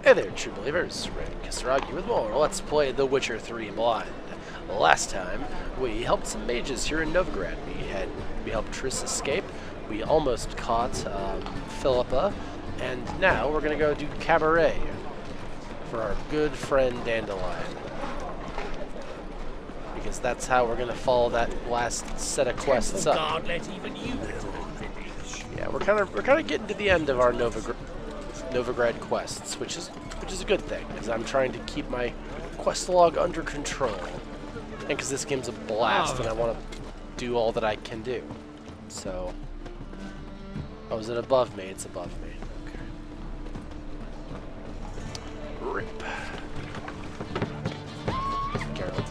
Hey there, true believers. Raven Kisaragi with more. Let's play The Witcher 3 Blind. Last time, we helped some mages here in Novigrad. We helped Triss escape. We almost caught Philippa, and now we're gonna go do Cabaret for our good friend Dandelion. Because that's how we're gonna follow that last set of quests up. God, let even you Yeah, we're kind of getting to the end of our Novigrad quests, which is a good thing, because I'm trying to keep my quest log under control, and because this game's a blast, and I want to do all that I can do. So, oh, is it above me? It's above me. Okay. Rip. Geralt.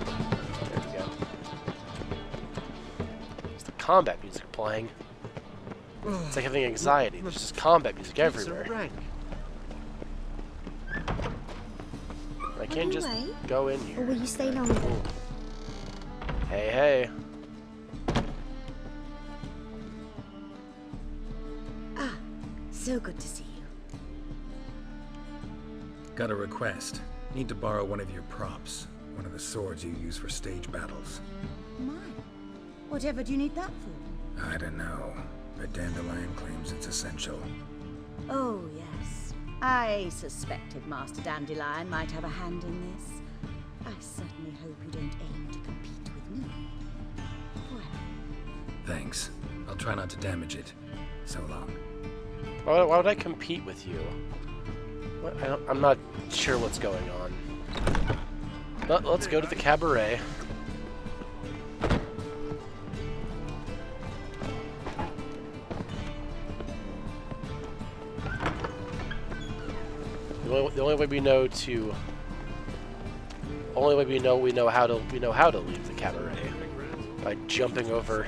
There we go. There's the combat music playing. It's like having anxiety. There's just combat music everywhere. I can't just go in here. Or will you stay longer? Hey, hey. Ah, so good to see you. Got a request. Need to borrow one of your props. One of the swords you use for stage battles. My, whatever do you need that for? I don't know, but Dandelion claims it's essential. Oh, yes. I suspected Master Dandelion might have a hand in this. I certainly hope you don't aim to compete with me. Well. Thanks. I'll try not to damage it. So long. Why would I compete with you? What? I'm not sure what's going on. But let's go to the Cabaret. The only way we know how to leave the Cabaret by jumping over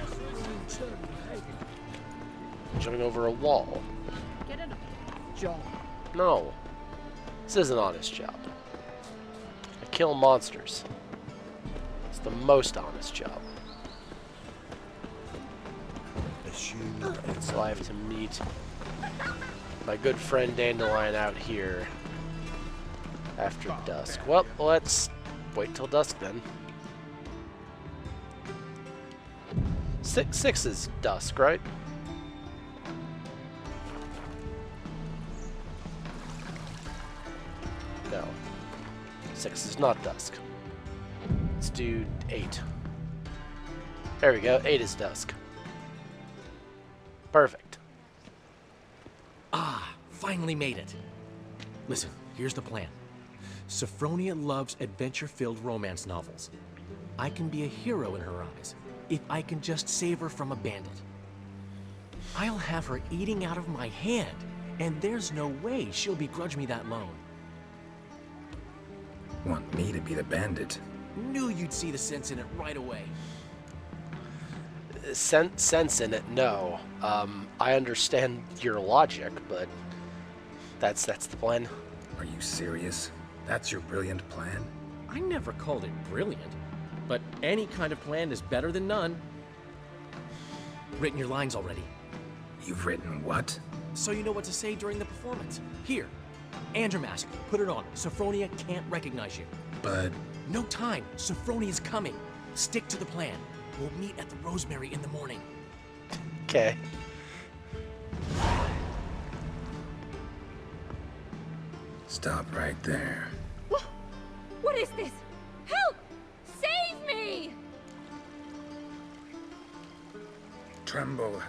a wall. get a job. No, this is an honest job. I kill monsters. It's the most honest job. So I have to meet my good friend Dandelion out here after dusk. Well, let's wait till dusk then. Six is dusk, right? No. 6 is not dusk. Let's do 8. There we go. 8 is dusk. Perfect. Ah, finally made it. Listen, here's the plan. Sophronia loves adventure-filled romance novels. I can be a hero in her eyes if I can just save her from a bandit. I'll have her eating out of my hand, and there's no way she'll begrudge me that loan. Want me to be the bandit? Knew you'd see the sense in it right away. Sense in it, no. I understand your logic, but that's the plan. Are you serious? That's your brilliant plan? I never called it brilliant, but any kind of plan is better than none. Written your lines already, You've written what? so you know what to say during the performance. Here, and your mask. Put it on. Sophronia can't recognize you. But No time. Sophronia's coming. Stick to the plan. We'll meet at the Rosemary in the morning. Okay. stop right there. What is this? Help! Save me! Tremble,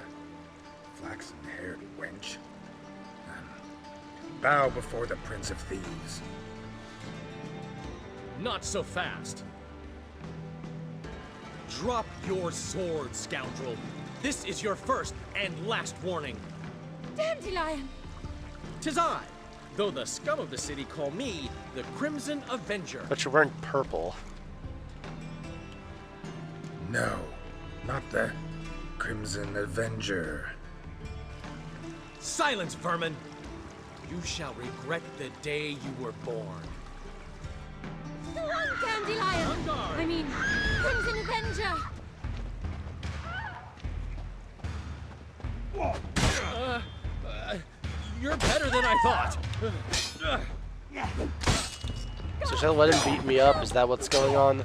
flaxen-haired wench, and bow before the Prince of Thieves. Not so fast. Drop your sword, scoundrel. This is your first and last warning. Dandelion! 'Tis I, though the scum of the city call me the Crimson Avenger. But you're wearing purple. No, not the Crimson Avenger. Silence, vermin! You shall regret the day you were born. Run, Dandelion! On guard! I mean, Crimson Avenger! You're better than I thought. So should I let him beat me up? Is that what's going on?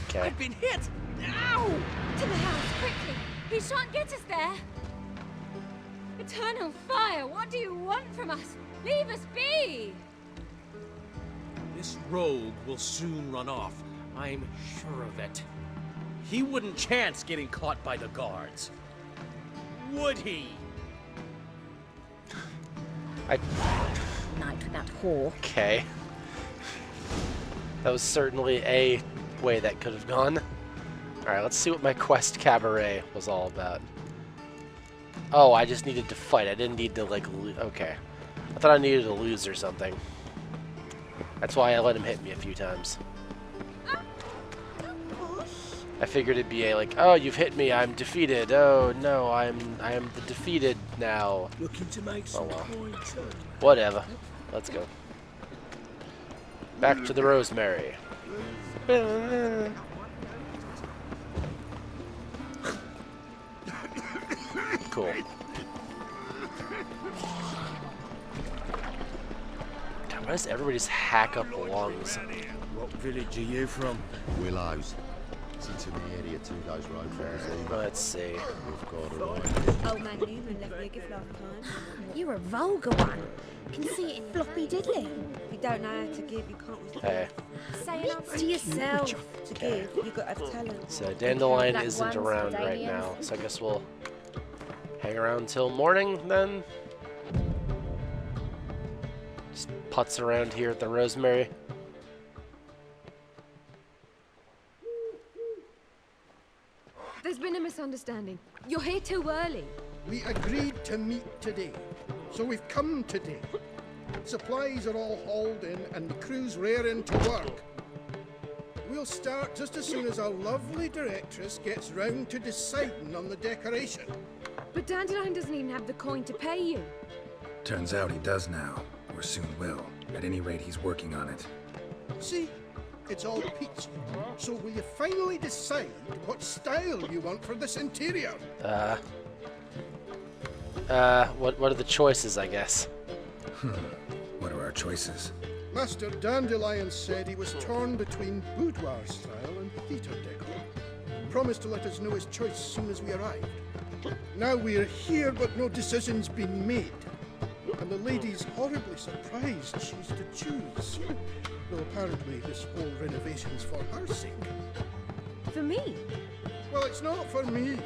Okay. I've been hit! Ow! To the house, quickly! He shan't get us there! Eternal fire, what do you want from us? Leave us be! This rogue will soon run off. I'm sure of it. He wouldn't chance getting caught by the guards. Would he? Night with that whore. Okay. That was certainly a way that could have gone. Alright, let's see what my quest Cabaret was all about. Oh, I just needed to fight. I didn't need to, like, okay. I thought I needed to lose or something. That's why I let him hit me a few times. I figured it'd be a, like, oh, you've hit me, I'm defeated. Oh, no, I am the defeated now. Looking to make some points. Whatever. Let's go. Back to the Rosemary. Cool. God, why does everybody just hack up lungs? What village are you from? Willows. It's into the area 2 days road from the sea. Let's see. We've got a Old man Newman left me a gift last time. You're a vulgar one. Can see it in floppy diddly. If you don't know how to give, you can't receive. Hey. Say it to yourself. To give, you got to have talent. So Dandelion Black isn't ones, around right Dandelions. now, so I guess we'll hang around till morning then. Just putz around here at the Rosemary. There's been a misunderstanding. You're here too early. We agreed to meet today, so we've come today. Supplies are all hauled in and the crew's raring to work. We'll start just as soon as our lovely directress gets round to deciding on the decoration. But Dandelion doesn't even have the coin to pay you. Turns out he does now, or soon will. At any rate, he's working on it. See, it's all peachy. So will you finally decide what style you want for this interior? What are the choices, I guess? What are our choices? Master Dandelion said he was torn between boudoir style and theatre decor. Promised to let us know his choice as soon as we arrived. Now we're here, but no decision's been made. And the lady's horribly surprised she's to choose. Though apparently this whole renovation's for her sake. For me? Well, it's not for me.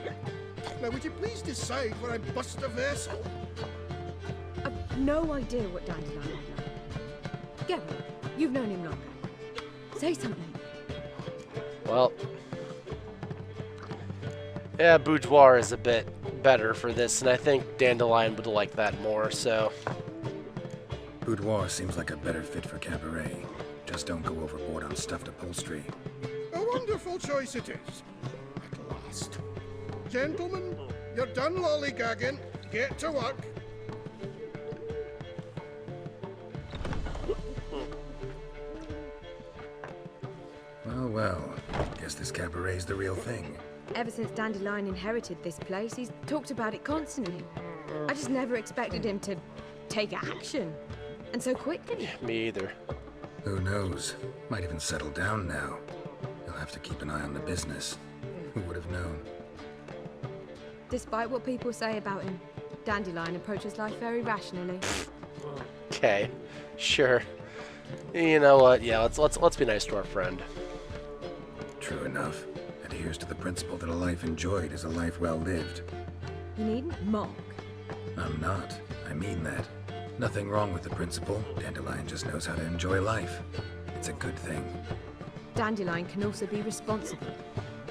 Now, would you please decide where I bust a vessel? I've no idea what Dandelion would like. Get on. You've known him longer. Say something. Well, yeah, boudoir is a bit better for this, and I think Dandelion would like that more, so... Boudoir seems like a better fit for Cabaret. Just don't go overboard on stuffed upholstery. A wonderful choice it is. At last. Gentlemen, you're done lollygagging. Get to work. Well, well. Guess this Cabaret's the real thing. Ever since Dandelion inherited this place, he's talked about it constantly. I just never expected him to take action. And so quickly. Me either. Who knows? Might even settle down now. You'll have to keep an eye on the business. Who would have known? Despite what people say about him, Dandelion approaches life very rationally. Okay, sure. You know what? Yeah, let's be nice to our friend. True enough. Adheres to the principle that a life enjoyed is a life well lived. You needn't mock. I'm not. I mean that. Nothing wrong with the principle. Dandelion just knows how to enjoy life. It's a good thing. Dandelion can also be responsible.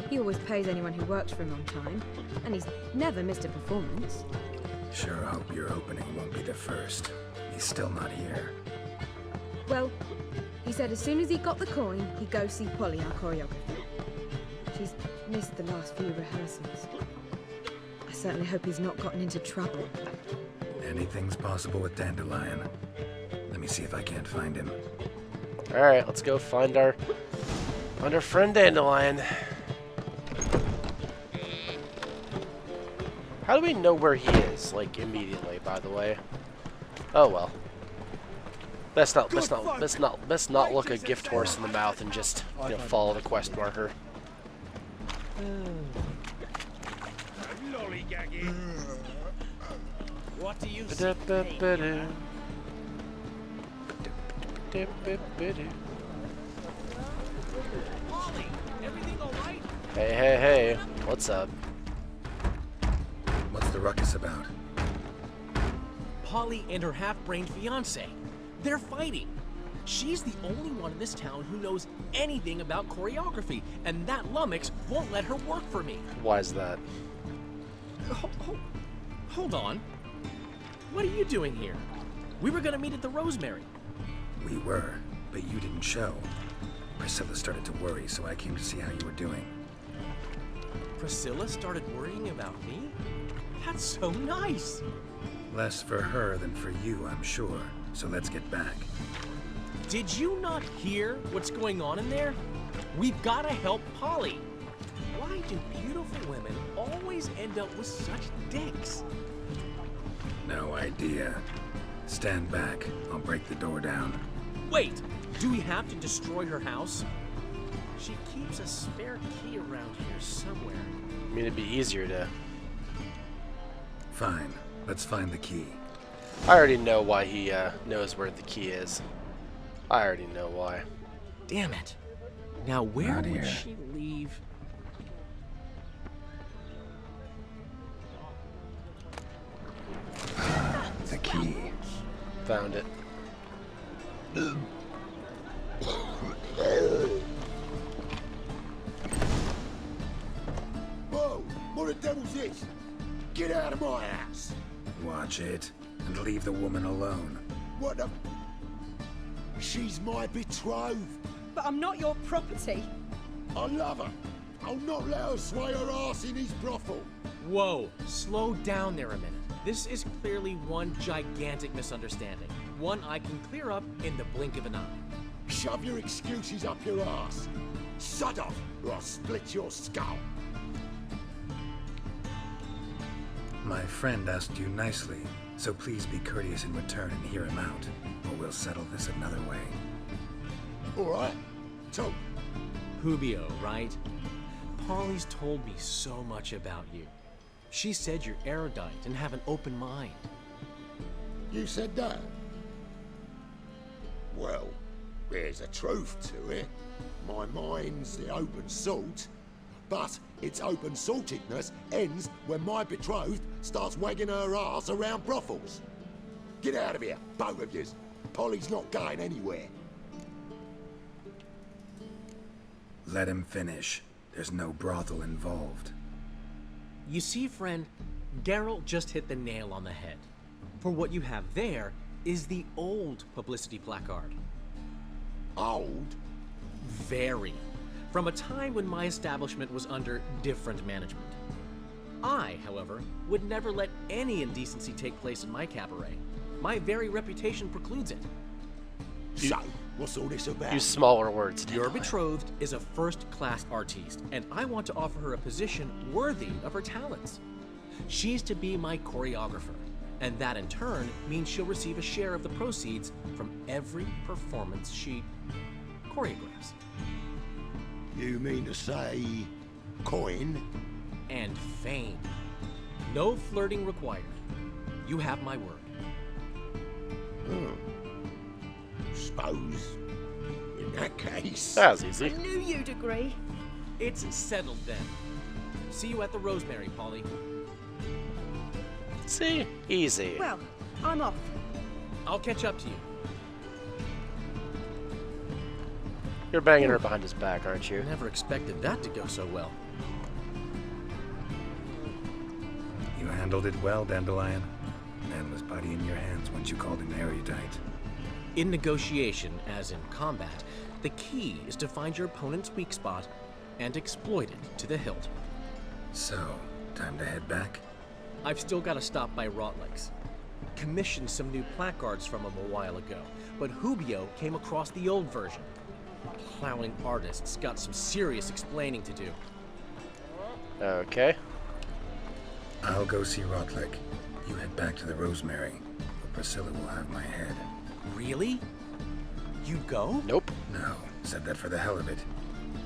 He always pays anyone who works for him on time, and he's never missed a performance. Sure hope your opening won't be the first. He's still not here. Well, he said as soon as he got the coin, he'd go see Polly, our choreographer. She's missed the last few rehearsals. I certainly hope he's not gotten into trouble. Anything's possible with Dandelion. Let me see if I can't find him. Alright, let's go find our friend Dandelion. How do we know where he is, like, immediately, by the way? Oh, well. Best not look a gift horse in the mouth and just, you know, follow the quest marker. What do you Molly, everything all right? Hey, hey, hey. What's up? What's the ruckus about? Polly and her half-brained fiancé. They're fighting. She's the only one in this town who knows anything about choreography, and that lummox won't let her work for me. Why is that? Hold on. What are you doing here? We were gonna meet at the Rosemary. We were, but you didn't show. Priscilla started to worry, so I came to see how you were doing. Priscilla started worrying about me? That's so nice. Less for her than for you, I'm sure. So let's get back. Did you not hear what's going on in there? We've got to help Polly. Why do beautiful women always end up with such dicks? No idea. Stand back. I'll break the door down. Wait, do we have to destroy her house? She keeps a spare key around here somewhere. I mean, it'd be easier to... Fine. Let's find the key. I already know why he knows where the key is. I already know why. Damn it. Now where Not would here. she leave? The key. Found it. Whoa! What the devil's this? Get out of my house! Watch it, and leave the woman alone. What the... She's my betrothed. But I'm not your property. I love her. I'll not let her sway her ass in his brothel. Whoa, slow down there a minute. This is clearly one gigantic misunderstanding. One I can clear up in the blink of an eye. Shove your excuses up your ass. Shut up, or I'll split your skull. My friend asked you nicely, so please be courteous in return and hear him out, or we'll settle this another way. All right, talk. Hubio, right? Polly's told me so much about you. She said you're erudite and have an open mind. You said that? Well, there's a truth to it. My mind's the open salt, but its open saltedness ends when my betrothed starts wagging her ass around brothels. Get out of here, both of yous. Polly's not going anywhere. Let him finish. There's no brothel involved. You see, friend, Geralt just hit the nail on the head. For what you have there is the old publicity placard. Old? Very. From a time when my establishment was under different management. I, however, would never let any indecency take place in my cabaret. My very reputation precludes it. So, what's all this about? Use smaller words. Your betrothed is a first-class artiste, and I want to offer her a position worthy of her talents. She's to be my choreographer, and that in turn means she'll receive a share of the proceeds from every performance she choreographs. You mean to say... coin? And fame. No flirting required. You have my word. Suppose, in that case... That was easy. Knew you'd agree. It's settled then. See you at the Rosemary, Polly. See? Easy. Well, I'm off. I'll catch up to you. You're banging her behind his back, aren't you? Never expected that to go so well. You handled it well, Dandelion. Man was body in your hands once you called him erudite. In negotiation, as in combat, the key is to find your opponent's weak spot and exploit it to the hilt. So, time to head back? I've still got to stop by Rotlick's. Commissioned some new placards from him a while ago, but Hubio came across the old version. Plowing artists got some serious explaining to do. Okay. I'll go see Rotlick. You head back to the Rosemary, where Priscilla will have my head. Really? You go? Nope. No, said that for the hell of it.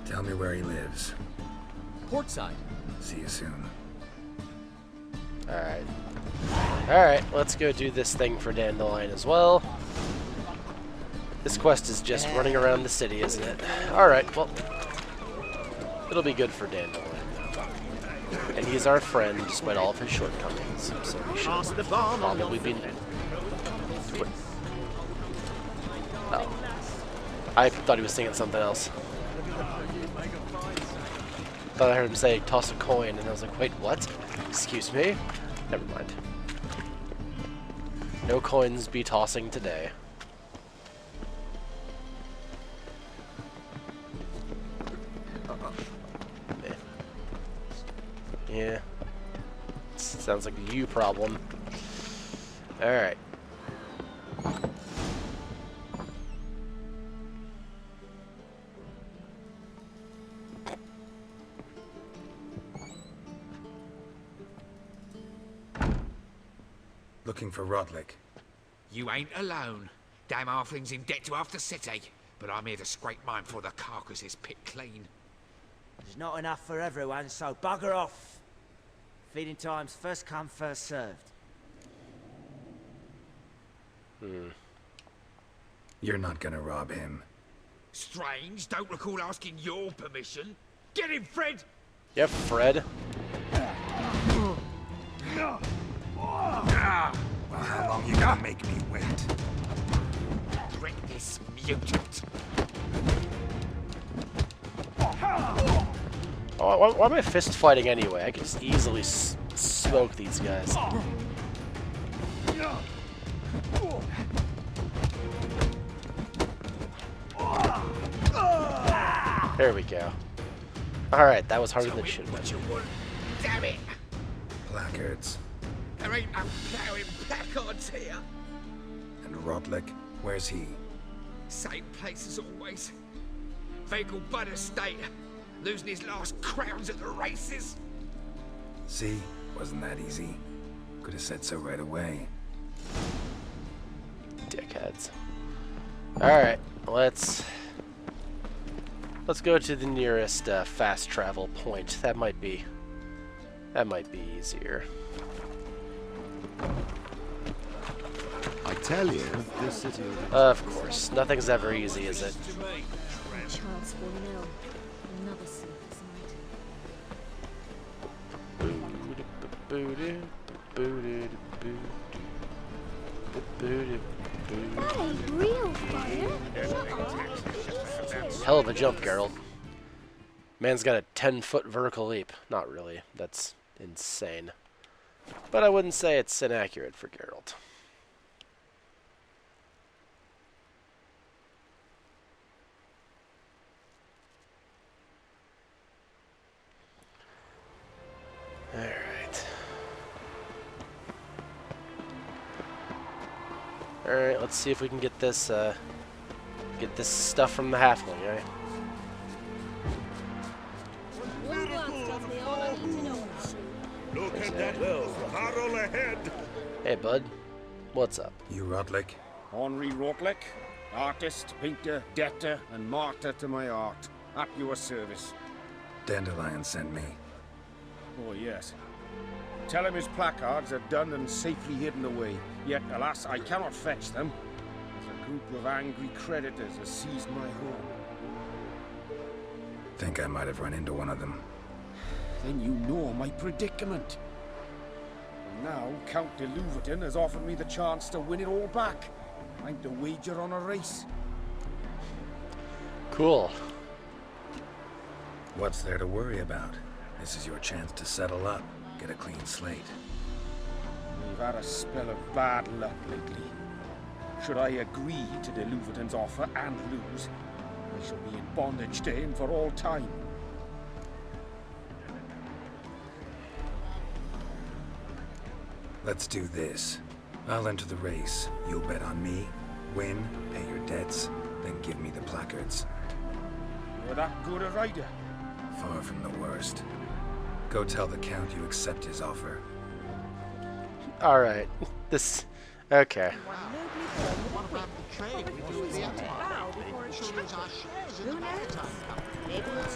Tell me where he lives. Portside. See you soon. Alright. Alright, let's go do this thing for Dandelion as well. This quest is just running around the city, isn't it? Alright, well, it'll be good for Dandelion. And he's our friend, despite all of his shortcomings. So we should probably be... Oh. I thought he was singing something else. Thought I heard him say, toss a coin, and I was like, wait, what? Excuse me? Never mind. No coins be tossing today. Yeah. Sounds like a you problem. Alright. Looking for Rotlick. You ain't alone. Damn halfling's in debt to half the city. But I'm here to scrape mine before the carcass is picked clean. There's not enough for everyone, so bugger off. Feeding time's first come, first served. You're not gonna rob him. Strange, don't recall asking your permission. Get him, Fred! Yep, Fred. Ah. Well, how long you gonna make me wait? Drink this mutant. Oh, why am I fist fighting anyway? I could just easily smoke these guys. There we go. Alright, that was harder than it should have been. Damn it! Placards. There ain't no ploughing placards here. And Rotlick, where's he? Same place as always. Vehicle Bud Estate. Losing his last crowns at the races. See? Wasn't that easy? Could have said so right away. Dickheads. Alright, let's go to the nearest fast travel point. That might be easier. I tell you, this city... Of course. Nothing's ever easy, is it? My child's fallen ill. Another sleepless night. That ain't real fire. Hell of a jump, Geralt. Man's got a 10-foot vertical leap. Not really. That's insane. But I wouldn't say it's inaccurate for Geralt. Alright, let's see if we can get this stuff from the halfling, eh? Look at that barrel ahead. Hey, bud. What's up? You Rotlick? Henri Rotlick, artist, painter, debtor, and martyr to my art. At your service. Dandelion sent me. Oh, yes. Tell him his placards are done and safely hidden away. Yet, alas, I cannot fetch them, as a group of angry creditors has seized my home. Think I might have run into one of them. Then you know my predicament. And now, Count de Louverton has offered me the chance to win it all back. I'm to wager on a race. Cool. What's there to worry about? This is your chance to settle up, get a clean slate. We've had a spell of bad luck lately. Should I agree to de Louverton's offer and lose, I shall be in bondage to him for all time. Let's do this. I'll enter the race. You'll bet on me, win, pay your debts, then give me the placards. You're that good a rider? Far from the worst. Go tell the Count you accept his offer. All right. This. Okay.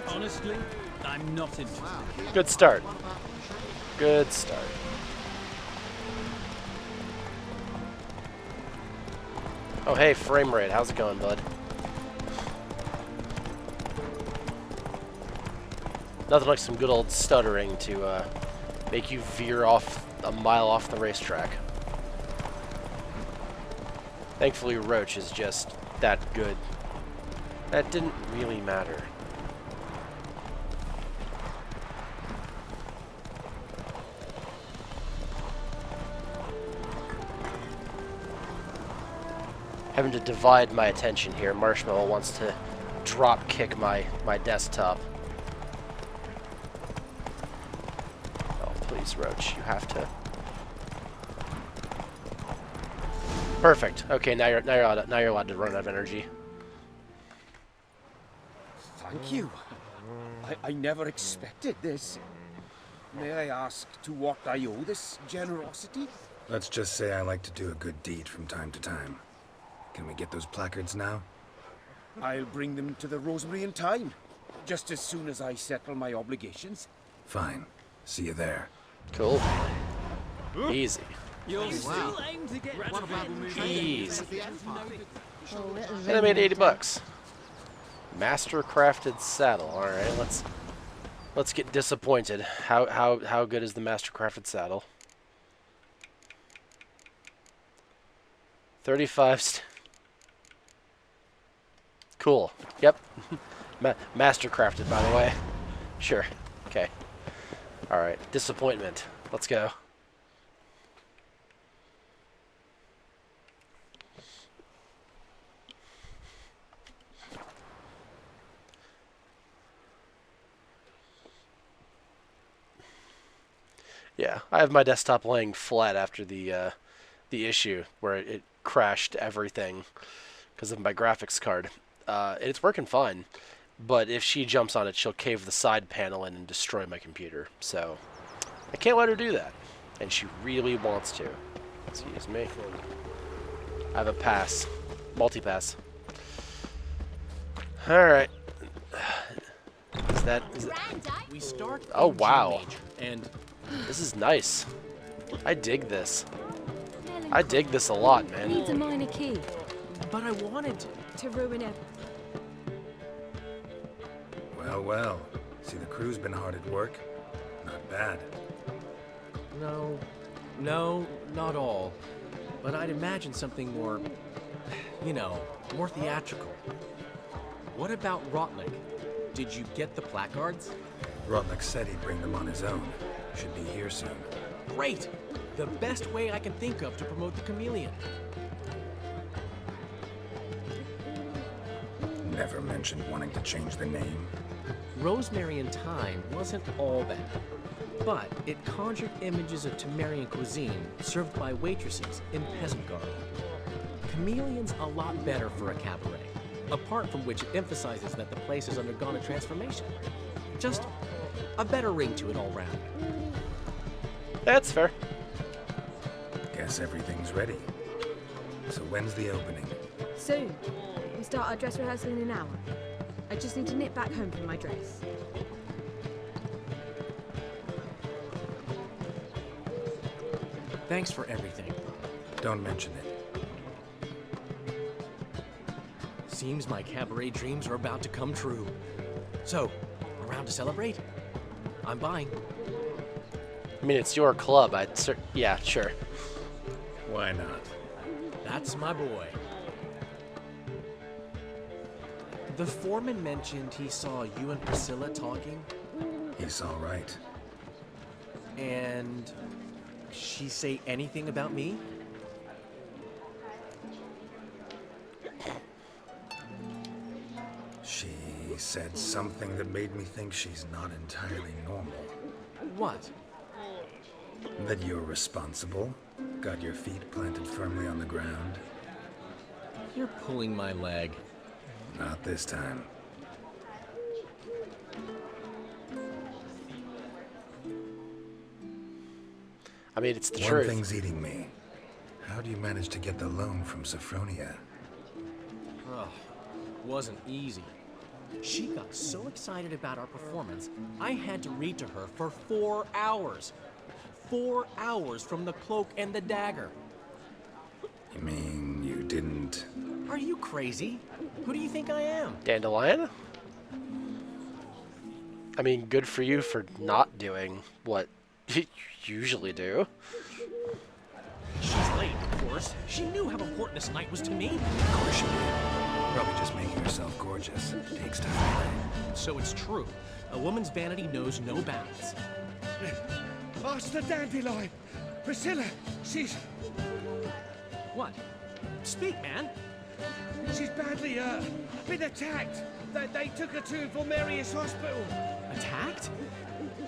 Honestly, I'm not interested. Good start. Good start. Oh, hey, frame rate. How's it going, bud? Nothing like some good old stuttering to make you veer off a mile off the racetrack. Thankfully, Roach is just that good. That didn't really matter. Having to divide my attention here. Marshmallow wants to drop kick my desktop. Oh, please, Roach, you have to. Perfect. Okay, now you're allowed to run out of energy. Thank you. I never expected this. May I ask to what I owe this generosity? Let's just say I like to do a good deed from time to time. Can we get those placards now? I'll bring them to the Rosemary in time, just as soon as I settle my obligations. Fine. See you there. Cool. Easy. You'll still aim to get Easy. And I made 80 bucks. Master crafted saddle. All right, let's get disappointed. How good is the master crafted saddle? 35. Cool. Yep. Master crafted, by the way. Sure. Okay. All right. Disappointment. Let's go. Yeah, I have my desktop laying flat after the issue where it crashed everything because of my graphics card. It's working fine, but if she jumps on it, she'll cave the side panel in and destroy my computer. So I can't let her do that, and she really wants to. Excuse me. I have a pass, multi-pass. All right. Is that? We start. Oh wow! And this is nice. I dig this. I dig this a lot, man. Needs a minor key. But I wanted to ruin everything. Well, well. See, the crew's been hard at work. Not bad. No, not all. But I'd imagine something more, you know, more theatrical. What about Rotlick? Did you get the placards? Rotlick said he'd bring them on his own. Should be here soon. Great! The best way I can think of to promote the Chameleon. Never mentioned wanting to change the name. Rosemary in Time wasn't all bad, but it conjured images of Temerian cuisine served by waitresses in peasant garb. Chameleon's a lot better for a cabaret, apart from which it emphasizes that the place has undergone a transformation. Just a better ring to it all round. That's fair. Guess everything's ready. So when's the opening? Soon. We start our dress rehearsal in an hour. I just need to nip back home for my dress. Thanks for everything. Don't mention it. Seems my cabaret dreams are about to come true. So, around to celebrate? I'm buying. I mean, it's your club. Yeah, sure. Why not? That's my boy. The foreman mentioned he saw you and Priscilla talking. He's all right. And she say anything about me? She said something that made me think she's not entirely normal. What? That you're responsible, got your feet planted firmly on the ground. You're pulling my leg. Not this time. I mean, it's the One truth. thing's eating me. How do you manage to get the loan from Sophronia? Oh, wasn't easy. She got so excited about our performance, I had to read to her for 4 hours. 4 hours from the Cloak and the Dagger. You mean you didn't... Are you crazy? Who do you think I am? Dandelion? I mean, good for you for not doing what you usually do. She's late, of course. She knew how important this night was to me. Of course you did. Probably just making herself gorgeous. Takes time. So it's true. A woman's vanity knows no bounds. Master Dandelion! Priscilla, she's... What? Speak, man. She's badly, been attacked. They took her to Volmerius Hospital. Attacked?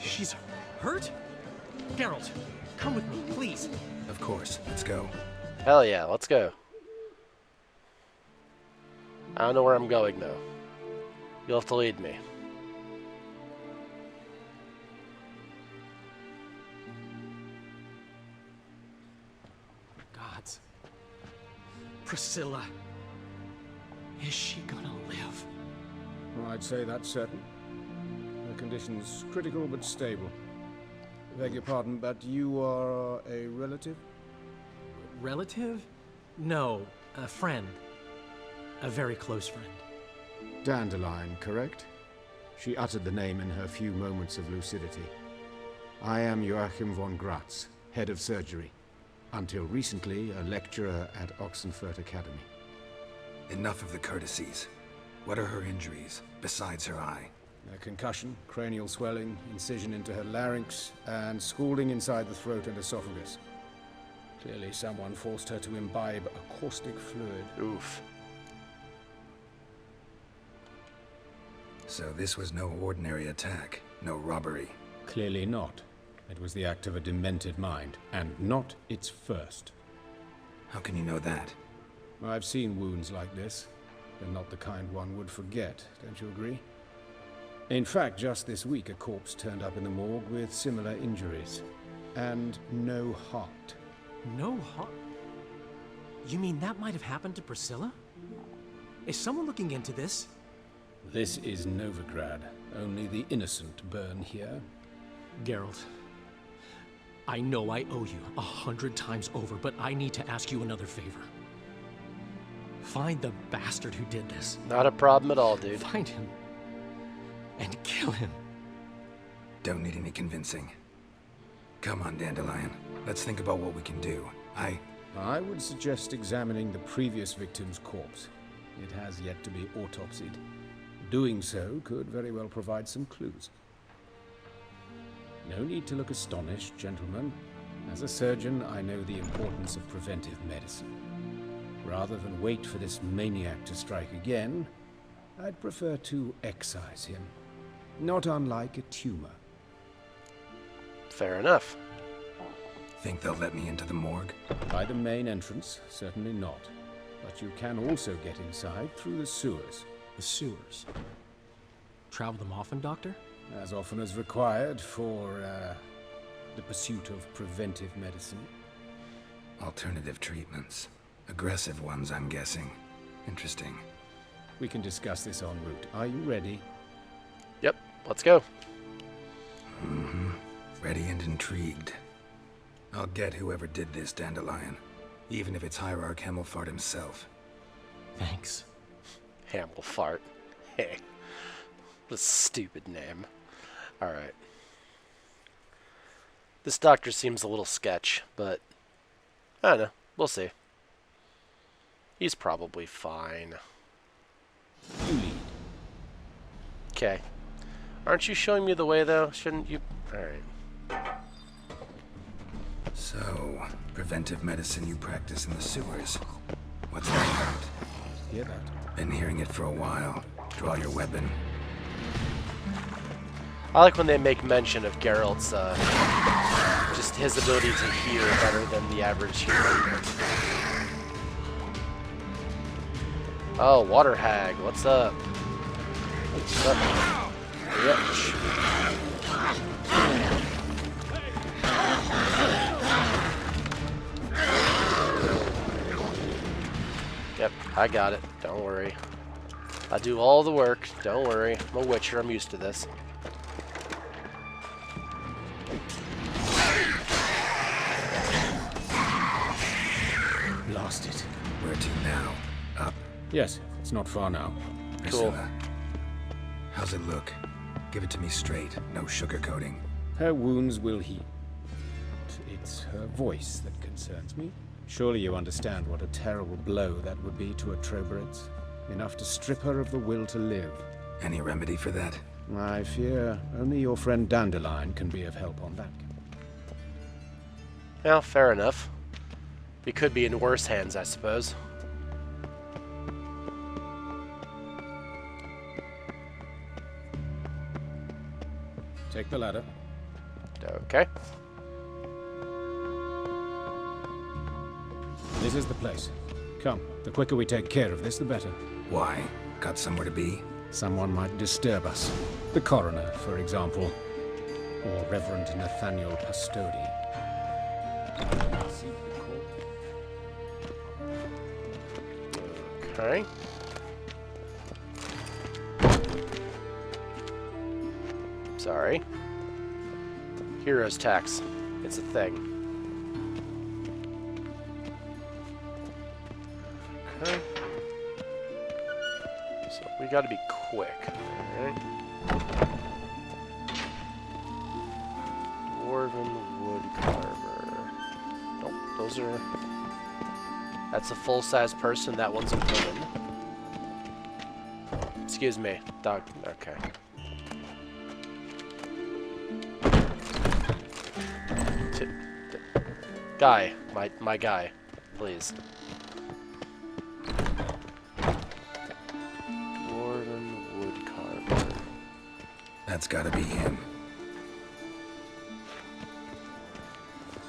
She's hurt? Geralt, come with me, please. Of course. Let's go. Hell yeah, let's go. I don't know where I'm going, though. You'll have to lead me. Gods. Priscilla. Is she gonna live? Well, I'd say that's certain. Her condition's critical but stable. Beg your pardon, but you are a relative? Relative? No, a friend. A very close friend. Dandelion, correct? She uttered the name in her few moments of lucidity. I am Joachim von Gratz, head of surgery. Until recently, a lecturer at Oxenfurt Academy. Enough of the courtesies. What are her injuries, besides her eye? A concussion, cranial swelling, incision into her larynx, and scalding inside the throat and esophagus. Clearly someone forced her to imbibe a caustic fluid. Oof. So this was no ordinary attack, no robbery. Clearly not. It was the act of a demented mind, and not its first. How can you know that? I've seen wounds like this. They're not the kind one would forget, don't you agree? In fact, just this week a corpse turned up in the morgue with similar injuries. And no heart. No heart? You mean that might have happened to Priscilla? Is someone looking into this? This is Novigrad. Only the innocent burn here. Geralt, I know I owe you 100 times over, but I need to ask you another favor. Find the bastard who did this. Not a problem at all, dude. Find him. And kill him. Don't need any convincing. Come on, Dandelion. Let's think about what we can do. I would suggest examining the previous victim's corpse. It has yet to be autopsied. Doing so could very well provide some clues. No need to look astonished, gentlemen. As a surgeon, I know the importance of preventive medicine. Rather than wait for this maniac to strike again, I'd prefer to excise him. Not unlike a tumor. Fair enough. Think they'll let me into the morgue? By the main entrance, certainly not. But you can also get inside through the sewers. The sewers? Travel them often, Doctor? As often as required for, the pursuit of preventive medicine. Alternative treatments. Aggressive ones, I'm guessing. Interesting. We can discuss this en route. Are you ready? Yep, let's go. Mm-hmm. Ready and intrigued. I'll get whoever did this, Dandelion. Even if it's Hierarch Hemmelfart himself. Thanks. Hemmelfart. Hey. What a stupid name. Alright. This doctor seems a little sketch, but I don't know. We'll see. He's probably fine. You lead. Okay. Aren't you showing me the way, though? Shouldn't you? Alright. So, preventive medicine you practice in the sewers. What's that about? Hear that? Been hearing it for a while. Draw your weapon. I like when they make mention of Geralt's, just his ability to hear better than the average human. Oh, Water Hag, what's up? What's up, bitch? I got it. Don't worry. I do all the work. Don't worry. I'm a witcher. I'm used to this. Lost it. Where to now? Up? Yes, it's not far now. Cool. Priscilla, how's it look? Give it to me straight. No sugarcoating. Her wounds will heal. It's her voice that concerns me. Surely you understand what a terrible blow that would be to a Troberet. Enough to strip her of the will to live. Any remedy for that? I fear only your friend Dandelion can be of help on that. Well, fair enough. We could be in worse hands, I suppose. Take the ladder. Okay. This is the place. Come, the quicker we take care of this, the better. Why? Got somewhere to be? Someone might disturb us. The coroner, for example. Or Reverend Nathaniel Pastodi. Okay. Sorry. Hero's tax. It's a thing. Okay. So we gotta be quick. Alright. Dwarven woodcarver. Nope, those are... That's a full-size person, that one's a woman. Excuse me, dog. Okay. Guy, my guy, please. Dwarven woodcarver. That's gotta be him.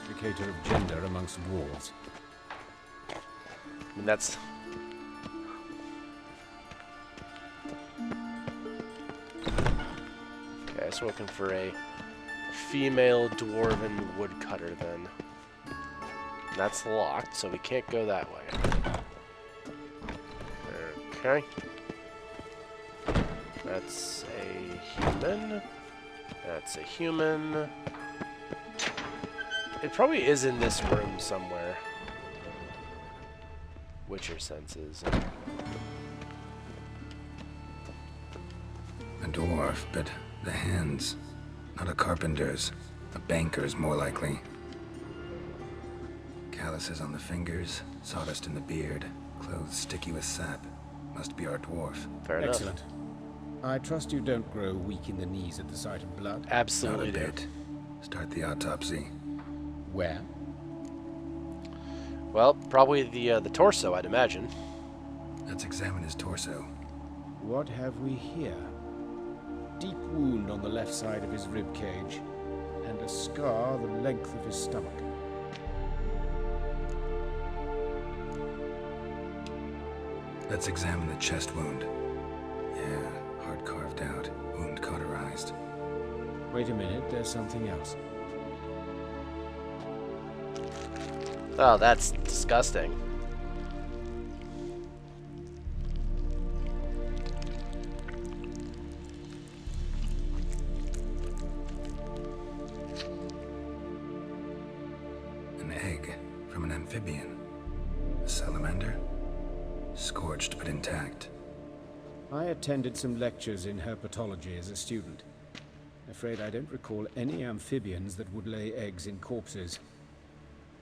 Indicator of gender amongst dwarves. I mean, that's... Okay, so looking for a female dwarven woodcutter then. And that's locked, so we can't go that way. Okay. That's a human. That's a human. It probably is in this room somewhere. Witcher senses. A dwarf, but the hands. Not a carpenter's. A banker's, more likely. Calluses on the fingers, sawdust in the beard, clothes sticky with sap. Must be our dwarf. Fair enough. Excellent. I trust you don't grow weak in the knees at the sight of blood. Absolutely Not a don't. bit. Start the autopsy. Where? Well, probably the torso, I'd imagine. Let's examine his torso. What have we here? Deep wound on the left side of his rib cage, and a scar the length of his stomach. Let's examine the chest wound. Yeah, hard carved out, wound cauterized. Wait a minute, there's something else. Oh, that's disgusting. An egg from an amphibian. A salamander? Scorched but intact. I attended some lectures in herpetology as a student. Afraid I don't recall any amphibians that would lay eggs in corpses.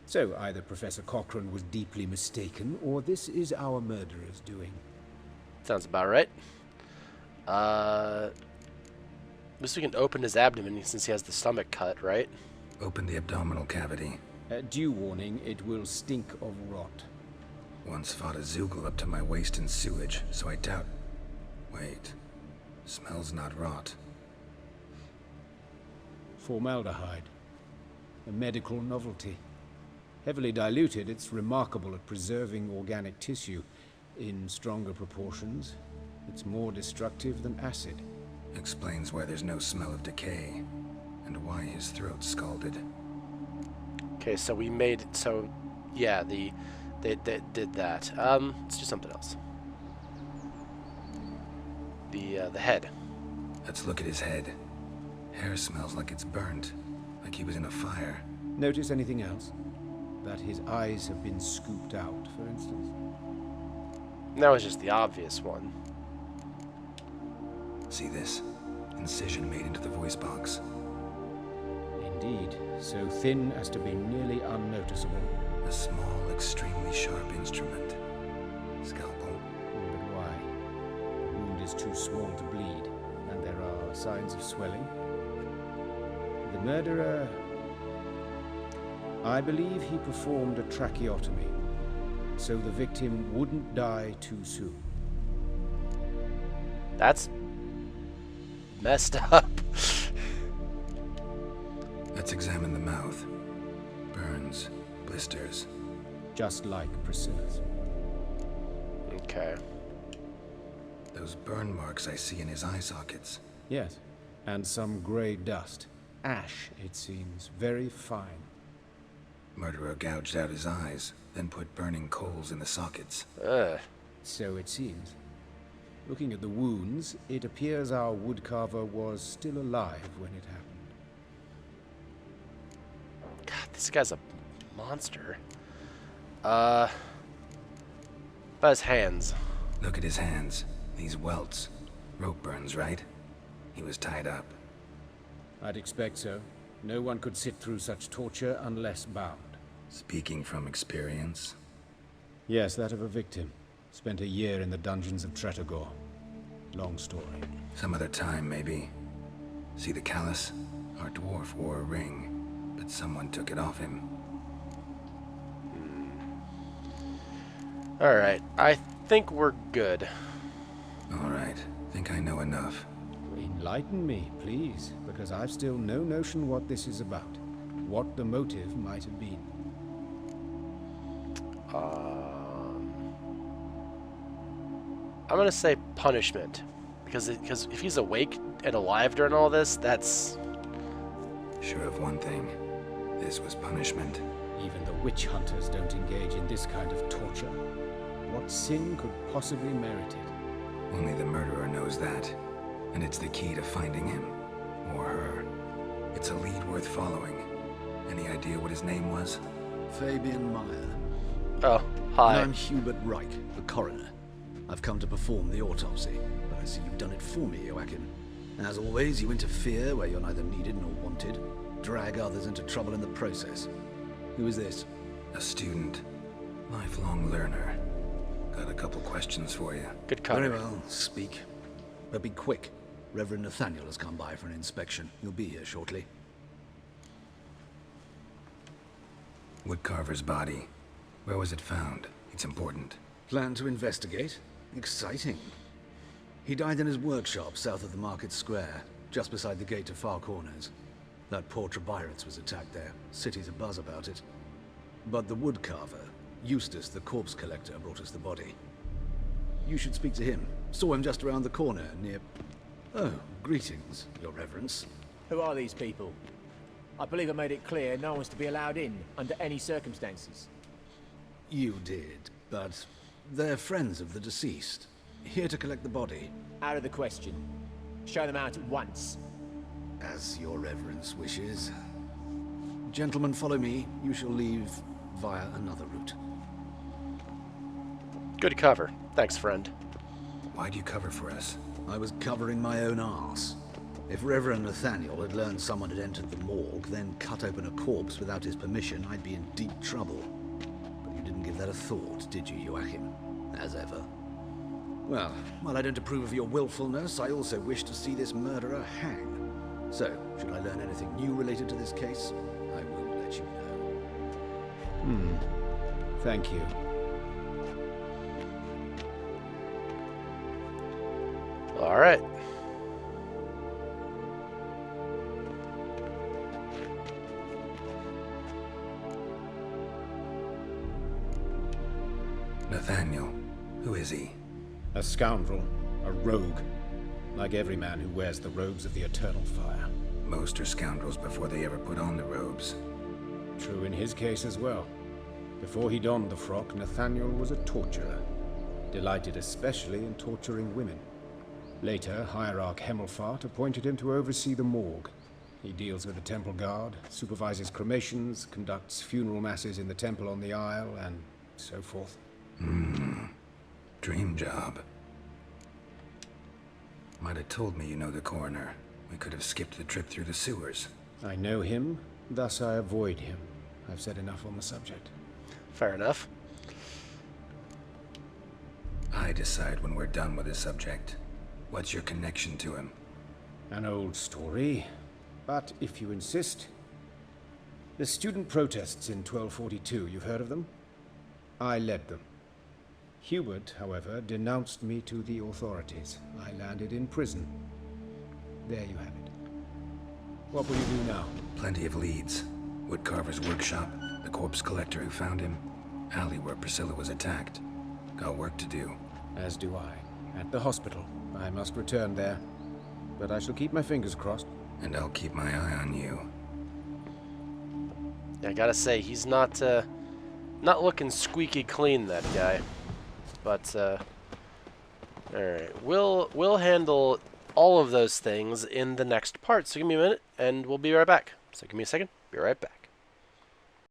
So either Professor Cochrane was deeply mistaken, or this is our murderer's doing. Sounds about right. At least we can open his abdomen since he has the stomach cut, right? Open the abdominal cavity. Due warning, it will stink of rot. Once fought a Zoogle up to my waist in sewage, so I doubt... Wait. Smells not rot. Formaldehyde. A medical novelty. Heavily diluted, it's remarkable at preserving organic tissue. In stronger proportions, it's more destructive than acid. Explains why there's no smell of decay, and why his throat's scalded. Okay, so we made... So, yeah, the They did that. Let's do something else. The head. Let's look at his head. Hair smells like it's burnt, like he was in a fire. Notice anything else? That his eyes have been scooped out, for instance? That was just the obvious one. See this? Incision made into the voice box. Indeed, so thin as to be nearly unnoticeable. A small, extremely sharp instrument. Scalpel. But why? The wound is too small to bleed, and there are signs of swelling. The murderer... I believe he performed a tracheotomy, so the victim wouldn't die too soon. That's messed up. Let's examine the mouth. Burns, blisters. Just like Priscilla's. Okay. Those burn marks I see in his eye sockets. Yes, and some grey dust. Ash, it seems. Very fine. Murderer gouged out his eyes, then put burning coals in the sockets. So it seems. Looking at the wounds, it appears our woodcarver was still alive when it happened. God, this guy's a monster. About his hands. Look at his hands. These welts. Rope burns, right? He was tied up. I'd expect so. No one could sit through such torture unless bound. Speaking from experience? Yes, that of a victim. Spent a year in the dungeons of Tretogor. Long story. Some other time, maybe. See the callus? Our dwarf wore a ring, but someone took it off him. Alright, I think we're good. Alright, think I know enough. Enlighten me, please, because I've still no notion what this is about. What the motive might have been. I'm gonna say punishment, because if he's awake and alive during all this, that's... Sure of one thing. This was punishment. Even the witch hunters don't engage in this kind of torture. What sin could possibly merit it? Only the murderer knows that. And it's the key to finding him. Or her. It's a lead worth following. Any idea what his name was? Fabian Meyer. Oh, hi. And I'm Hubert Reich, the coroner. I've come to perform the autopsy, but I see you've done it for me, Joachim. As always, you interfere where you're neither needed nor wanted. Drag others into trouble in the process. Who is this? A student. Lifelong learner. Got a couple questions for you. Good cover. Very well, speak. But be quick. Reverend Nathaniel has come by for an inspection. He'll be here shortly. Woodcarver's body. Where was it found? It's important. Plan to investigate? Exciting. He died in his workshop south of the market square, just beside the gate to Far Corners. That poor Trebirates was attacked there. City's abuzz about it. But the woodcarver, Eustace the corpse collector, brought us the body. You should speak to him. Saw him just around the corner near... Oh, greetings, Your Reverence. Who are these people? I believe I made it clear no one's to be allowed in under any circumstances. You did, but they're friends of the deceased. Here to collect the body. Out of the question. Show them out at once. As Your Reverence wishes. Gentlemen, follow me. You shall leave via another route. Good cover. Thanks, friend. Why'd you cover for us? I was covering my own arse. If Reverend Nathaniel had learned someone had entered the morgue, then cut open a corpse without his permission, I'd be in deep trouble. But you didn't give that a thought, did you, Joachim? As ever. Well, while I don't approve of your willfulness, I also wish to see this murderer hang. So, should I learn anything new related to this case, I will let you know. Thank you. All right. Nathaniel. Who is he? A scoundrel. A rogue. Like every man who wears the robes of the Eternal Fire. Most are scoundrels before they ever put on the robes. True in his case as well. Before he donned the frock, Nathaniel was a torturer, delighted especially in torturing women. Later, Hierarch Hemmelfart appointed him to oversee the morgue. He deals with the temple guard, supervises cremations, conducts funeral masses in the temple on the Isle, and so forth. Dream job. Might have told me you know the coroner. We could have skipped the trip through the sewers. I know him, thus I avoid him. I've said enough on the subject. Fair enough. I decide when we're done with the subject. What's your connection to him? An old story, but if you insist. The student protests in 1242, you've heard of them? I led them. Hubert, however, denounced me to the authorities. I landed in prison. There you have it. What will you do now? Plenty of leads. Woodcarver's workshop, the corpse collector who found him, alley where Priscilla was attacked. Got work to do. As do I. At the hospital. I must return there. But I shall keep my fingers crossed. And I'll keep my eye on you. I gotta say, he's not not looking squeaky clean, that guy. But alright. We'll handle all of those things in the next part. So give me a minute and we'll be right back. So give me a second. Be right back.